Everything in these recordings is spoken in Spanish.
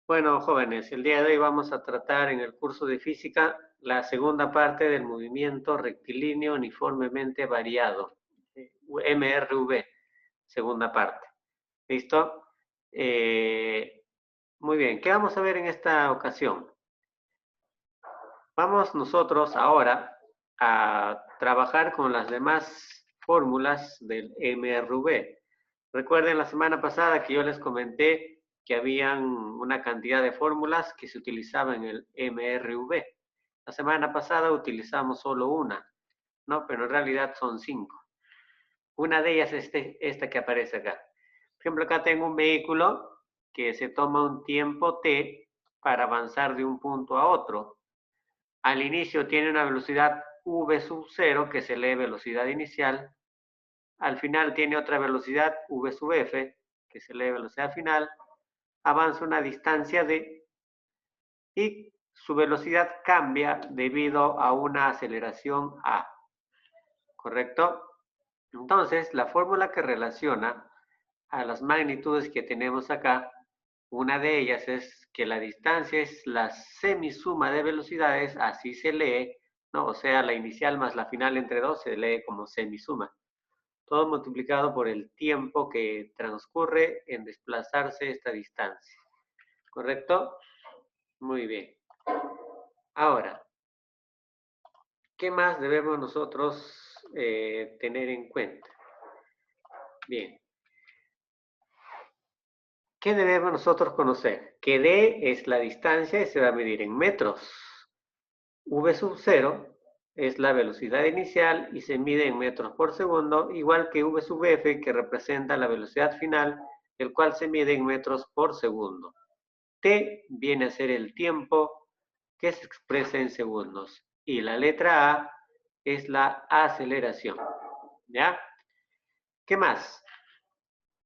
Bueno, jóvenes, el día de hoy vamos a tratar en el curso de física la segunda parte del movimiento rectilíneo uniformemente variado, MRV, segunda parte. ¿Listo? Muy bien, ¿qué vamos a ver en esta ocasión? Vamos nosotros ahora a trabajar con las demás fórmulas del MRV. Recuerden la semana pasada que yo les comenté que habían una cantidad de fórmulas que se utilizaban en el MRV. La semana pasada utilizamos solo una, ¿no? Pero en realidad son 5. Una de ellas es esta que aparece acá. Por ejemplo, acá tengo un vehículo que se toma un tiempo t para avanzar de un punto a otro. Al inicio tiene una velocidad v sub 0, que es la velocidad inicial. Al final tiene otra velocidad v sub f, que es la velocidad final. Avanza una distancia d y su velocidad cambia debido a una aceleración a. ¿Correcto? Entonces, la fórmula que relaciona a las magnitudes que tenemos acá, una de ellas es que la distancia es la semisuma de velocidades, así se lee, ¿no? O sea, la inicial más la final entre dos se lee como semisuma. Todo multiplicado por el tiempo que transcurre en desplazarse esta distancia. ¿Correcto? Muy bien. Ahora, ¿qué más debemos nosotros tener en cuenta? Bien. ¿Qué debemos nosotros conocer? Que d es la distancia y se va a medir en metros. V sub 0 es la velocidad inicial y se mide en metros por segundo, igual que V sub f, que representa la velocidad final, el cual se mide en metros por segundo. T viene a ser el tiempo que se expresa en segundos. Y la letra A es la aceleración. ¿Ya? ¿Qué más?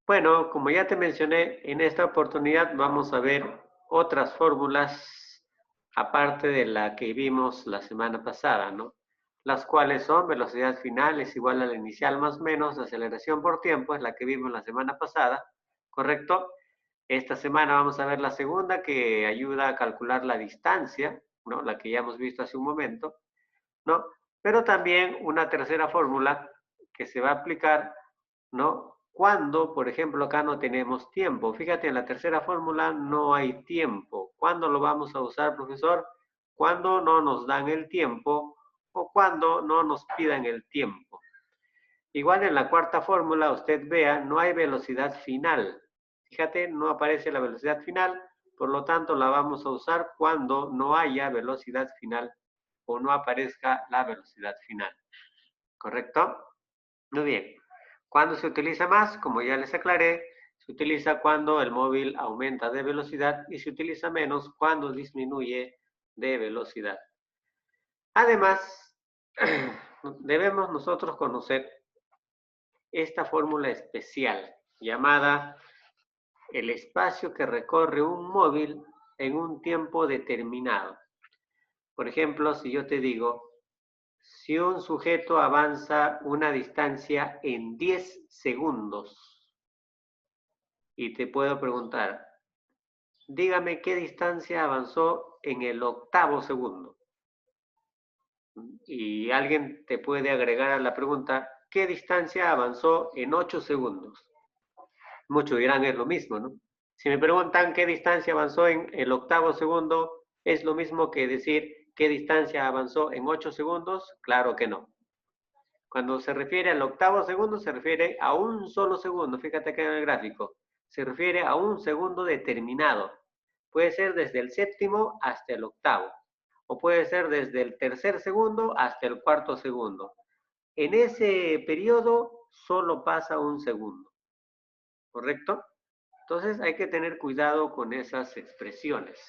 Bueno, como ya te mencioné, en esta oportunidad vamos a ver otras fórmulas aparte de la que vimos la semana pasada, ¿no? Las cuales son velocidad final es igual a la inicial más menos aceleración por tiempo, es la que vimos la semana pasada, ¿correcto? Esta semana vamos a ver la segunda que ayuda a calcular la distancia, ¿no? La que ya hemos visto hace un momento, ¿no? Pero también una tercera fórmula que se va a aplicar, ¿no? Cuando, por ejemplo, acá no tenemos tiempo. Fíjate, en la tercera fórmula no hay tiempo. ¿Cuándo lo vamos a usar, profesor? Cuando no nos dan el tiempo o cuando no nos pidan el tiempo. Igual en la cuarta fórmula, usted vea, no hay velocidad final. Fíjate, no aparece la velocidad final, por lo tanto la vamos a usar cuando no haya velocidad final o no aparezca la velocidad final. ¿Correcto? Muy bien. ¿Cuándo se utiliza más? Como ya les aclaré, se utiliza cuando el móvil aumenta de velocidad y se utiliza menos cuando disminuye de velocidad. Además, debemos nosotros conocer esta fórmula especial llamada el espacio que recorre un móvil en un tiempo determinado. Por ejemplo, si yo te digo, si un sujeto avanza una distancia en 10 segundos, y te puedo preguntar, dígame qué distancia avanzó en el octavo segundo. Y alguien te puede agregar a la pregunta, ¿qué distancia avanzó en 8 segundos? Muchos dirán es lo mismo, ¿no? Si me preguntan qué distancia avanzó en el octavo segundo, ¿es lo mismo que decir qué distancia avanzó en 8 segundos? Claro que no. Cuando se refiere al octavo segundo, se refiere a un solo segundo. Fíjate acá en el gráfico. Se refiere a un segundo determinado. Puede ser desde el séptimo hasta el octavo. O puede ser desde el tercer segundo hasta el cuarto segundo. En ese periodo solo pasa un segundo. ¿Correcto? Entonces hay que tener cuidado con esas expresiones.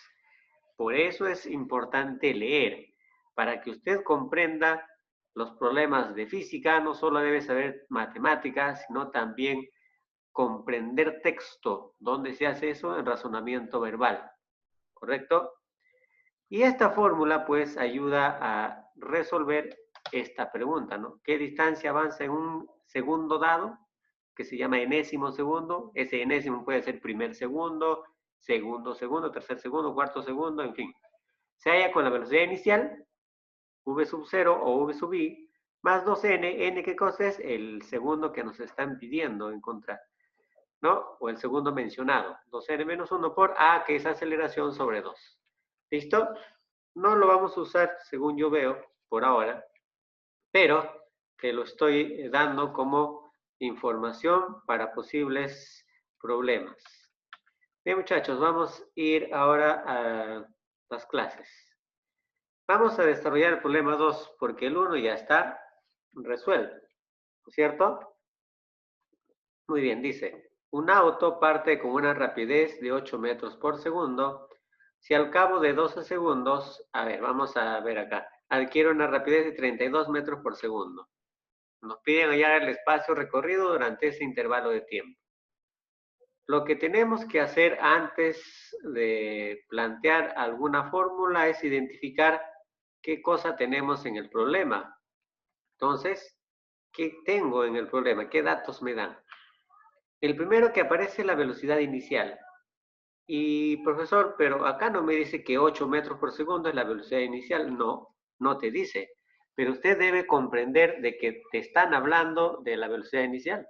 Por eso es importante leer. Para que usted comprenda los problemas de física, no solo debe saber matemáticas, sino también comprender texto. ¿Dónde se hace eso? En razonamiento verbal. ¿Correcto? Y esta fórmula pues ayuda a resolver esta pregunta, ¿no? ¿Qué distancia avanza en un segundo dado? Que se llama enésimo segundo. Ese enésimo puede ser primer segundo, segundo, segundo, tercer segundo, cuarto segundo, en fin. Se halla con la velocidad inicial, v sub 0 o v sub i, más 2n, n ¿qué cosa es? El segundo que nos están pidiendo encontrar, ¿no? O el segundo mencionado, 2n menos 1 por a, que es aceleración sobre 2. ¿Listo? No lo vamos a usar, según yo veo, por ahora, pero te lo estoy dando como información para posibles problemas. Bien, muchachos, vamos a ir ahora a las clases. Vamos a desarrollar el problema 2, porque el 1 ya está resuelto, ¿no es cierto? Muy bien, dice, un auto parte con una rapidez de 8 metros por segundo. Si al cabo de 12 segundos, a ver, vamos a ver acá, adquiere una rapidez de 32 metros por segundo. Nos piden hallar el espacio recorrido durante ese intervalo de tiempo. Lo que tenemos que hacer antes de plantear alguna fórmula es identificar qué cosa tenemos en el problema. Entonces, ¿qué tengo en el problema? ¿Qué datos me dan? El primero que aparece es la velocidad inicial. Y profesor, pero acá no me dice que 8 metros por segundo es la velocidad inicial. No, no te dice. Pero usted debe comprender de que te están hablando de la velocidad inicial.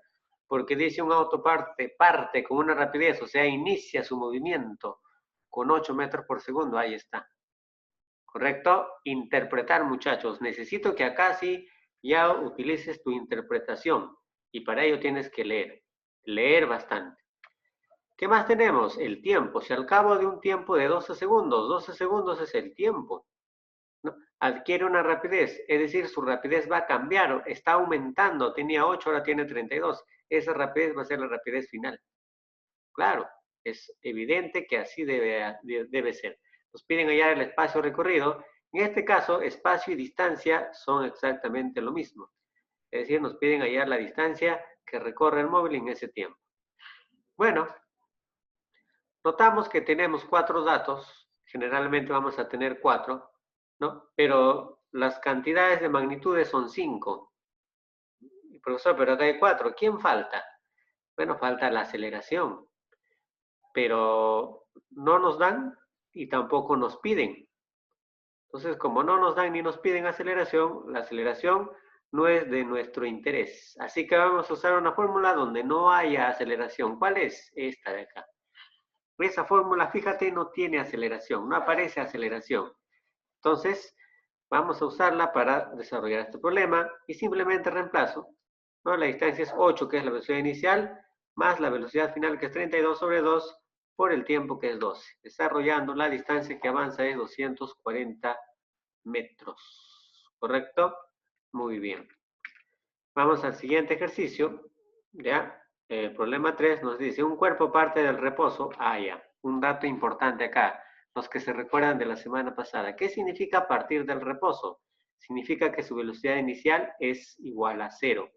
Porque dice un auto parte con una rapidez, o sea, inicia su movimiento con 8 metros por segundo. Ahí está. ¿Correcto? Interpretar, muchachos. Necesito que acá sí ya utilices tu interpretación. Y para ello tienes que leer. Leer bastante. ¿Qué más tenemos? El tiempo. Si al cabo de un tiempo de 12 segundos es el tiempo, ¿no? Adquiere una rapidez, es decir, su rapidez va a cambiar, está aumentando, tenía 8, ahora tiene 32. Esa rapidez va a ser la rapidez final. Claro, es evidente que así debe ser. Nos piden hallar el espacio recorrido. En este caso, espacio y distancia son exactamente lo mismo. Es decir, nos piden hallar la distancia que recorre el móvil en ese tiempo. Bueno, notamos que tenemos 4 datos, generalmente vamos a tener 4, ¿no? Pero las cantidades de magnitudes son 5. Profesor, pero acá hay 4. ¿Quién falta? Bueno, falta la aceleración, pero no nos dan y tampoco nos piden. Entonces, como no nos dan ni nos piden aceleración, la aceleración no es de nuestro interés. Así que vamos a usar una fórmula donde no haya aceleración. ¿Cuál es? Esta de acá. Esa fórmula, fíjate, no tiene aceleración, no aparece aceleración. Entonces, vamos a usarla para desarrollar este problema y simplemente reemplazo, ¿no? La distancia es 8, que es la velocidad inicial, más la velocidad final, que es 32 sobre 2, por el tiempo, que es 12. Desarrollando, la distancia que avanza es 240 metros. ¿Correcto? Muy bien. Vamos al siguiente ejercicio, ¿ya? El problema 3 nos dice, un cuerpo parte del reposo. Ah, ya. Un dato importante acá. Los que se recuerdan de la semana pasada. ¿Qué significa partir del reposo? Significa que su velocidad inicial es igual a 0.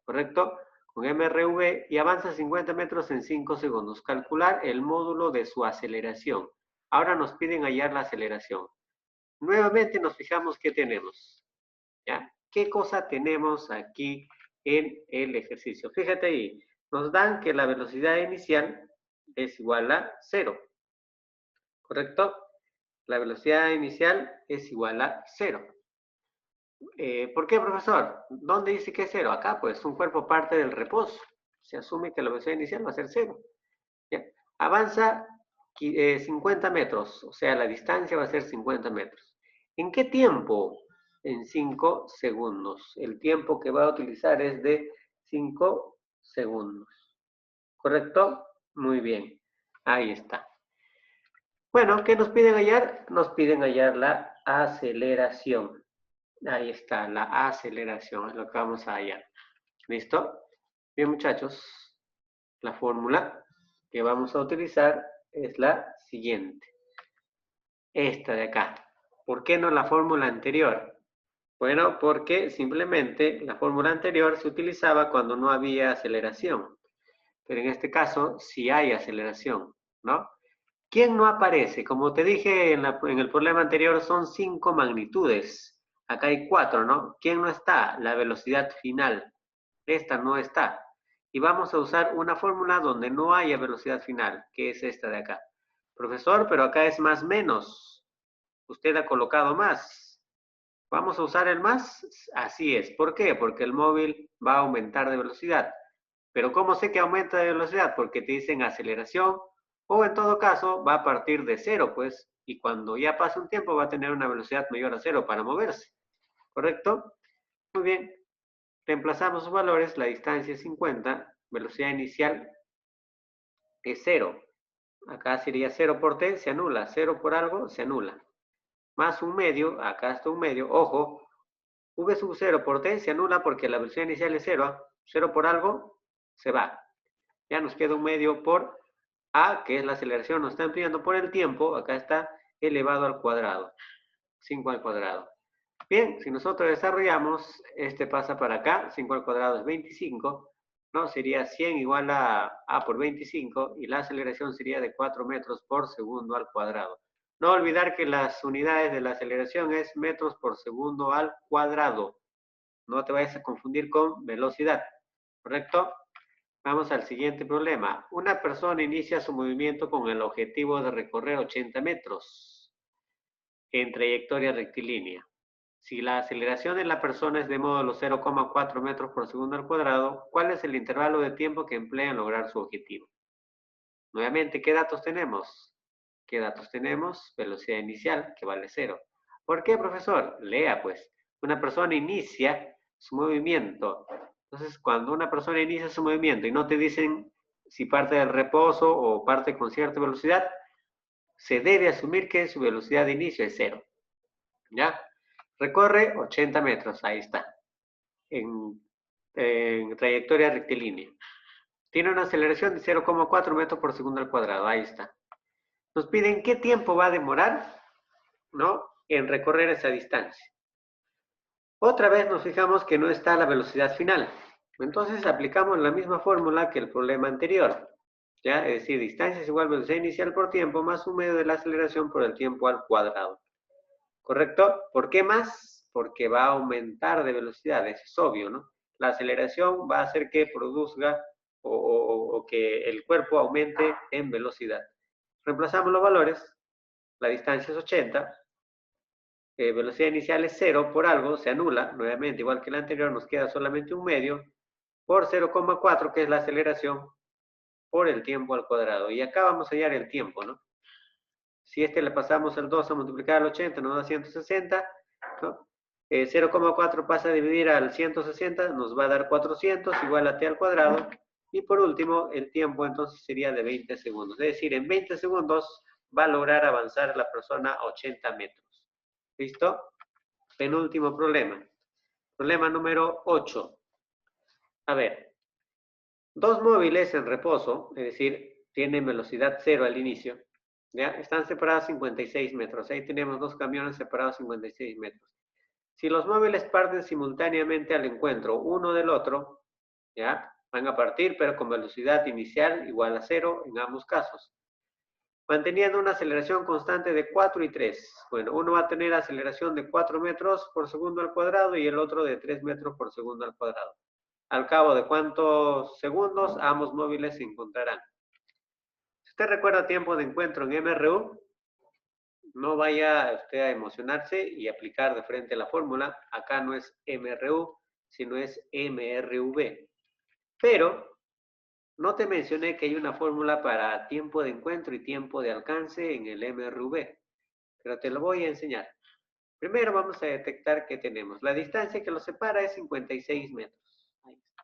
¿Correcto? Con MRV y avanza 50 metros en 5 segundos. Calcular el módulo de su aceleración. Ahora nos piden hallar la aceleración. Nuevamente nos fijamos qué tenemos. ¿Ya? ¿Qué cosa tenemos aquí en el ejercicio? Fíjate ahí, nos dan que la velocidad inicial es igual a 0, ¿correcto? La velocidad inicial es igual a 0. ¿Por qué, profesor? ¿Dónde dice que es 0? Acá, pues, un cuerpo parte del reposo. Se asume que la velocidad inicial va a ser 0. ¿Ya? Avanza 50 metros, o sea, la distancia va a ser 50 metros. ¿En qué tiempo? En 5 segundos. El tiempo que va a utilizar es de 5 segundos. ¿Correcto? Muy bien. Ahí está. Bueno, ¿qué nos piden hallar? Nos piden hallar la aceleración. Ahí está, la aceleración es lo que vamos a hallar. ¿Listo? Bien, muchachos. La fórmula que vamos a utilizar es la siguiente. Esta de acá. ¿Por qué no la fórmula anterior? Bueno, porque simplemente la fórmula anterior se utilizaba cuando no había aceleración. Pero en este caso sí hay aceleración, ¿no? ¿Quién no aparece? Como te dije en el problema anterior, son 5 magnitudes. Acá hay 4, ¿no? ¿Quién no está? La velocidad final. Esta no está. Y vamos a usar una fórmula donde no haya velocidad final, que es esta de acá. Profesor, pero acá es más menos. Usted ha colocado más. ¿Vamos a usar el más? Así es. ¿Por qué? Porque el móvil va a aumentar de velocidad. Pero ¿cómo sé que aumenta de velocidad? Porque te dicen aceleración o en todo caso va a partir de cero, pues, y cuando ya pase un tiempo va a tener una velocidad mayor a cero para moverse. ¿Correcto? Muy bien. Reemplazamos los valores, la distancia es 50, velocidad inicial es cero. Acá sería 0 por t, se anula. 0 por algo, se anula. Más un medio, acá está un medio. Ojo, v sub 0 por t se anula porque la velocidad inicial es 0. 0 por algo, se va. Ya nos queda un medio por a, que es la aceleración, nos está ampliando por el tiempo. Acá está elevado al cuadrado. 5 al cuadrado. Bien, si nosotros desarrollamos, este pasa para acá. 5 al cuadrado es 25. ¿No? Sería 100 igual a por 25 y la aceleración sería de 4 metros por segundo al cuadrado. No olvidar que las unidades de la aceleración es metros por segundo al cuadrado. No te vayas a confundir con velocidad. ¿Correcto? Vamos al siguiente problema. Una persona inicia su movimiento con el objetivo de recorrer 80 metros en trayectoria rectilínea. Si la aceleración de la persona es de módulo 0,4 metros por segundo al cuadrado, ¿cuál es el intervalo de tiempo que emplea en lograr su objetivo? Nuevamente, ¿qué datos tenemos? ¿Qué datos tenemos? Velocidad inicial, que vale 0. ¿Por qué, profesor? Lea, pues. Una persona inicia su movimiento. Entonces, cuando una persona inicia su movimiento y no te dicen si parte del reposo o parte con cierta velocidad, se debe asumir que su velocidad de inicio es 0. ¿Ya? Recorre 80 metros, ahí está, en trayectoria rectilínea. Tiene una aceleración de 0,4 metros por segundo al cuadrado, ahí está. Nos piden qué tiempo va a demorar, ¿no?, en recorrer esa distancia. Otra vez nos fijamos que no está la velocidad final. Entonces aplicamos la misma fórmula que el problema anterior. ¿Ya? Es decir, distancia es igual a velocidad inicial por tiempo más un medio de la aceleración por el tiempo al cuadrado. ¿Correcto? ¿Por qué más? Porque va a aumentar de velocidad, eso es obvio, ¿no? La aceleración va a hacer que produzca o que el cuerpo aumente en velocidad. Reemplazamos los valores, la distancia es 80, velocidad inicial es 0 por algo, se anula, nuevamente, igual que la anterior, nos queda solamente un medio, por 0,4, que es la aceleración, por el tiempo al cuadrado. Y acá vamos a hallar el tiempo, ¿no? Si le pasamos el 2 a multiplicar al 80, nos da 160, ¿no? 0,4 pasa a dividir al 160, nos va a dar 400, igual a t al cuadrado. Y por último, el tiempo entonces sería de 20 segundos. Es decir, en 20 segundos va a lograr avanzar la persona a 80 metros. ¿Listo? Penúltimo problema. Problema número 8. A ver, dos móviles en reposo, es decir, tienen velocidad 0 al inicio, ¿ya? Están separados 56 metros. Ahí tenemos dos camiones separados 56 metros. Si los móviles parten simultáneamente al encuentro uno del otro, ¿ya? Van a partir, pero con velocidad inicial igual a 0 en ambos casos. Manteniendo una aceleración constante de 4 y 3. Bueno, uno va a tener aceleración de 4 metros por segundo al cuadrado y el otro de 3 metros por segundo al cuadrado. Al cabo de cuántos segundos, ambos móviles se encontrarán. Si usted recuerda tiempo de encuentro en MRU, no vaya usted a emocionarse y aplicar de frente la fórmula. Acá no es MRU, sino es MRV. Pero no te mencioné que hay una fórmula para tiempo de encuentro y tiempo de alcance en el MRV. Pero te lo voy a enseñar. Primero vamos a detectar que tenemos. La distancia que los separa es 56 metros. Ahí está.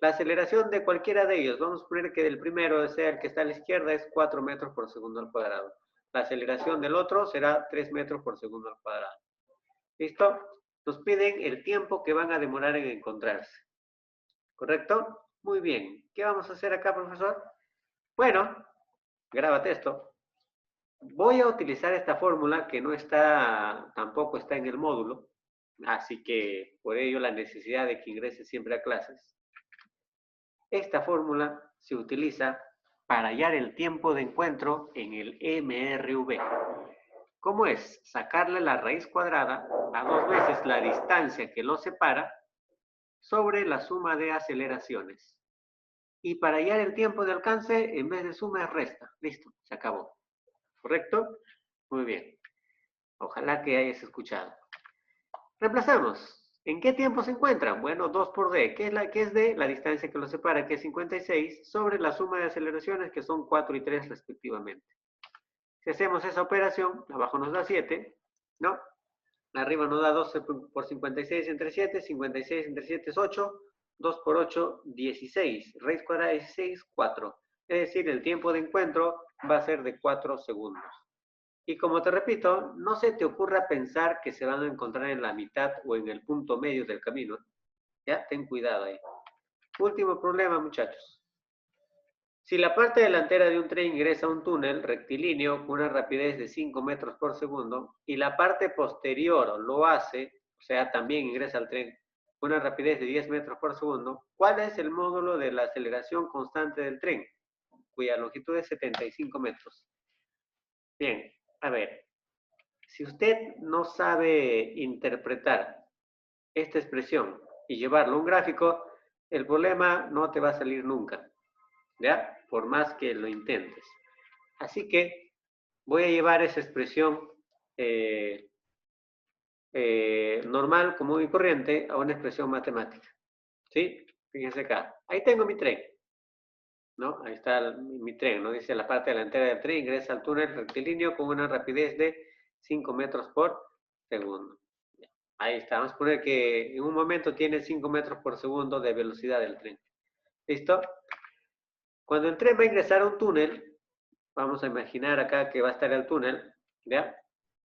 La aceleración de cualquiera de ellos, vamos a poner que del primero, sea el que está a la izquierda, es 4 metros por segundo al cuadrado. La aceleración del otro será 3 metros por segundo al cuadrado. ¿Listo? Nos piden el tiempo que van a demorar en encontrarse. ¿Correcto? Muy bien. ¿Qué vamos a hacer acá, profesor? Bueno, grábate esto. Voy a utilizar esta fórmula que no está, tampoco está en el módulo. Así que por ello la necesidad de que ingrese siempre a clases. Esta fórmula se utiliza para hallar el tiempo de encuentro en el MRV. ¿Cómo es? Sacarle la raíz cuadrada a 2 veces la distancia que los separa sobre la suma de aceleraciones. Y para hallar el tiempo de alcance, en vez de suma es resta. Listo, se acabó. ¿Correcto? Muy bien. Ojalá que hayas escuchado. Reemplazamos. ¿En qué tiempo se encuentran? Bueno, 2 por d. ¿Qué es d? La distancia que los separa, que es 56, sobre la suma de aceleraciones, que son 4 y 3 respectivamente. Si hacemos esa operación, abajo nos da 7, ¿no? Arriba nos da 12 por 56 entre 7, 56 entre 7 es 8, 2 por 8, 16. Raíz cuadrada de 16, 4. Es decir, el tiempo de encuentro va a ser de 4 segundos. Y como te repito, no se te ocurra pensar que se van a encontrar en la mitad o en el punto medio del camino. Ya, ten cuidado ahí. Último problema, muchachos. Si la parte delantera de un tren ingresa a un túnel rectilíneo con una rapidez de 5 metros por segundo y la parte posterior lo hace, o sea, también ingresa al tren con una rapidez de 10 metros por segundo, ¿cuál es el módulo de la aceleración constante del tren? Cuya longitud es 75 metros. Bien, a ver, si usted no sabe interpretar esta expresión y llevarlo a un gráfico, el problema no te va a salir nunca, ¿ya? Por más que lo intentes. Así que voy a llevar esa expresión normal, común y corriente a una expresión matemática, ¿sí? Fíjense acá. Ahí tengo mi tren, ¿no? Ahí está mi tren, ¿no? Dice la parte delantera del tren ingresa al túnel rectilíneo con una rapidez de 5 metros por segundo. Ahí está. Vamos a poner que en un momento tiene 5 metros por segundo de velocidad del tren. ¿Listo? Cuando el tren va a ingresar a un túnel, vamos a imaginar acá que va a estar el túnel, ¿ya?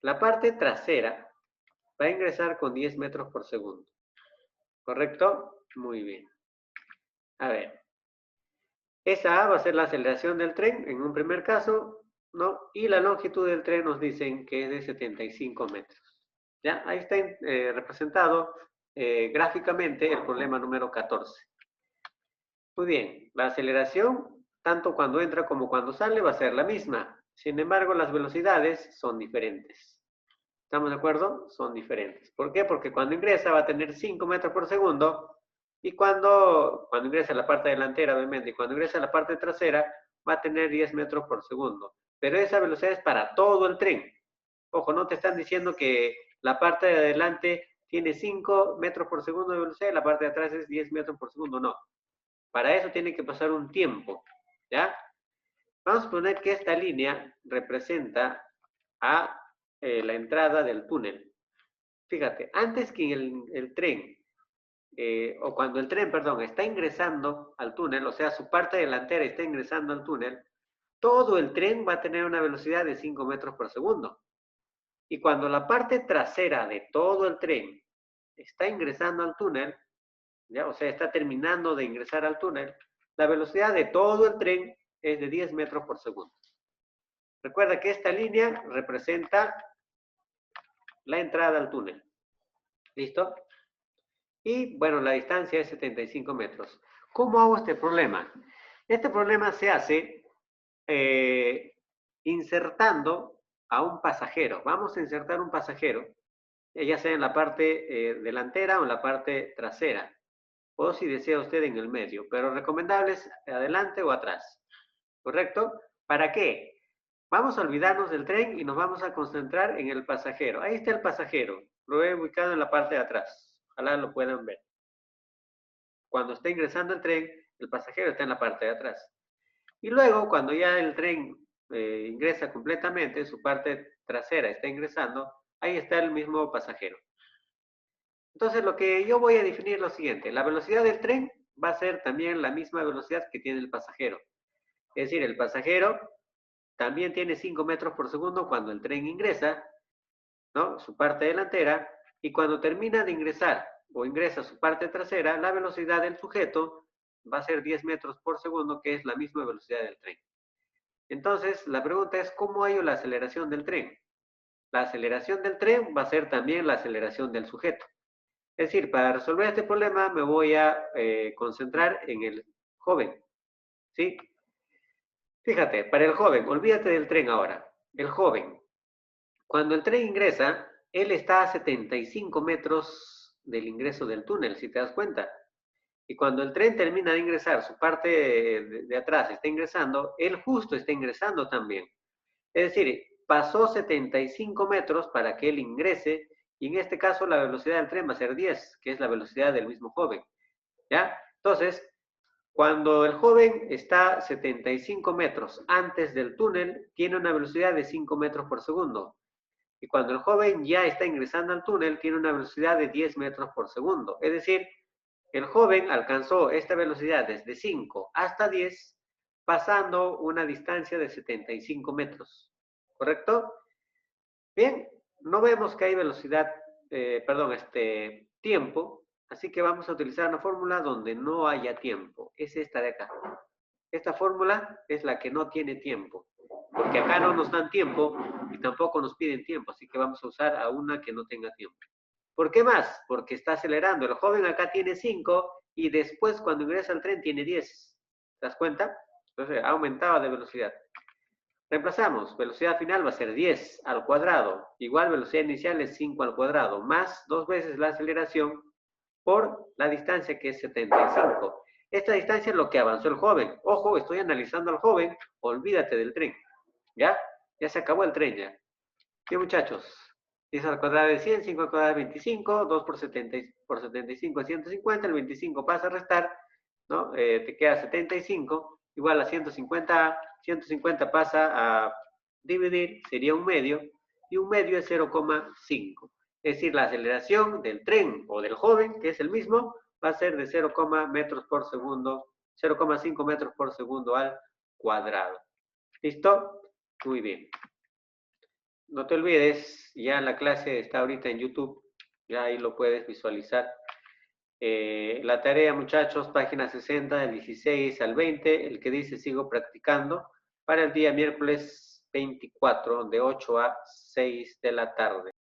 La parte trasera va a ingresar con 10 metros por segundo. ¿Correcto? Muy bien. A ver. Esa A va a ser la aceleración del tren en un primer caso, ¿no? Y la longitud del tren nos dicen que es de 75 metros. ¿Ya? Ahí está representado gráficamente el problema número 14. Muy bien, la aceleración, tanto cuando entra como cuando sale, va a ser la misma. Sin embargo, las velocidades son diferentes. ¿Estamos de acuerdo? Son diferentes. ¿Por qué? Porque cuando ingresa va a tener 5 metros por segundo y cuando ingresa a la parte delantera, obviamente, y cuando ingresa a la parte trasera, va a tener 10 metros por segundo. Pero esa velocidad es para todo el tren. Ojo, no te están diciendo que la parte de adelante tiene 5 metros por segundo de velocidad y la parte de atrás es 10 metros por segundo. No. Para eso tiene que pasar un tiempo. ¿Ya? Vamos a poner que esta línea representa a la entrada del túnel. Fíjate, antes que el tren, o cuando el tren, perdón, está ingresando al túnel, o sea, su parte delantera está ingresando al túnel, todo el tren va a tener una velocidad de 5 metros por segundo. Y cuando la parte trasera de todo el tren está ingresando al túnel, ¿ya? O sea, está terminando de ingresar al túnel, la velocidad de todo el tren es de 10 metros por segundo. Recuerda que esta línea representa la entrada al túnel. ¿Listo? Y bueno, la distancia es 75 metros. ¿Cómo hago este problema? Este problema se hace insertando a un pasajero. Vamos a insertar un pasajero, ya sea en la parte delantera o en la parte trasera. O si desea usted en el medio, pero recomendables adelante o atrás. ¿Correcto? ¿Para qué? Vamos a olvidarnos del tren y nos vamos a concentrar en el pasajero. Ahí está el pasajero. Lo he ubicado en la parte de atrás. Ojalá lo puedan ver. Cuando está ingresando el tren, el pasajero está en la parte de atrás. Y luego, cuando ya el tren ingresa completamente, su parte trasera está ingresando, ahí está el mismo pasajero. Entonces, lo que yo voy a definir es lo siguiente. La velocidad del tren va a ser también la misma velocidad que tiene el pasajero. Es decir, el pasajero también tiene 5 metros por segundo cuando el tren ingresa, ¿no? Su parte delantera, y cuando termina de ingresar o ingresa su parte trasera, la velocidad del sujeto va a ser 10 metros por segundo, que es la misma velocidad del tren. Entonces, la pregunta es, ¿cómo hallo la aceleración del tren? La aceleración del tren va a ser también la aceleración del sujeto. Es decir, para resolver este problema me voy a concentrar en el joven, ¿sí? Fíjate, para el joven, olvídate del tren ahora. El joven, cuando el tren ingresa, él está a 75 metros del ingreso del túnel, si te das cuenta. Y cuando el tren termina de ingresar, su parte de atrás está ingresando, él justo está ingresando también. Es decir, pasó 75 metros para que él ingrese, y en este caso la velocidad del tren va a ser 10, que es la velocidad del mismo joven, ¿ya? Entonces, cuando el joven está 75 metros antes del túnel, tiene una velocidad de 5 metros por segundo. Y cuando el joven ya está ingresando al túnel, tiene una velocidad de 10 metros por segundo. Es decir, el joven alcanzó esta velocidad desde 5 hasta 10, pasando una distancia de 75 metros. ¿Correcto? Bien, no vemos que hay velocidad, tiempo, así que vamos a utilizar una fórmula donde no haya tiempo. Es esta de acá. Esta fórmula es la que no tiene tiempo, porque acá no nos dan tiempo y tampoco nos piden tiempo, así que vamos a usar a una que no tenga tiempo. ¿Por qué más? Porque está acelerando. El joven acá tiene 5 y después cuando ingresa al tren tiene 10. ¿Te das cuenta? Entonces aumentaba de velocidad. Reemplazamos. Velocidad final va a ser 10 al cuadrado. Igual velocidad inicial es 5 al cuadrado, más 2 veces la aceleración por la distancia que es 75. Esta distancia es lo que avanzó el joven. Ojo, estoy analizando al joven, olvídate del tren. ¿Ya? Ya se acabó el tren ya. Bien, muchachos. 10 al cuadrado de 100, 5 al cuadrado de 25, 2 por 75 es 150, el 25 pasa a restar, ¿no? Te queda 75, igual a 150, 150 pasa a dividir, sería un medio, y un medio es 0,5. Es decir, la aceleración del tren o del joven, que es el mismo, va a ser de 0, metros por segundo, 0,5 metros por segundo al cuadrado. ¿Listo? Muy bien. No te olvides, ya la clase está ahorita en YouTube, ya ahí lo puedes visualizar. La tarea, muchachos, página 60, del 16 al 20, el que dice sigo practicando, para el día miércoles 24, de 8 a 6 de la tarde.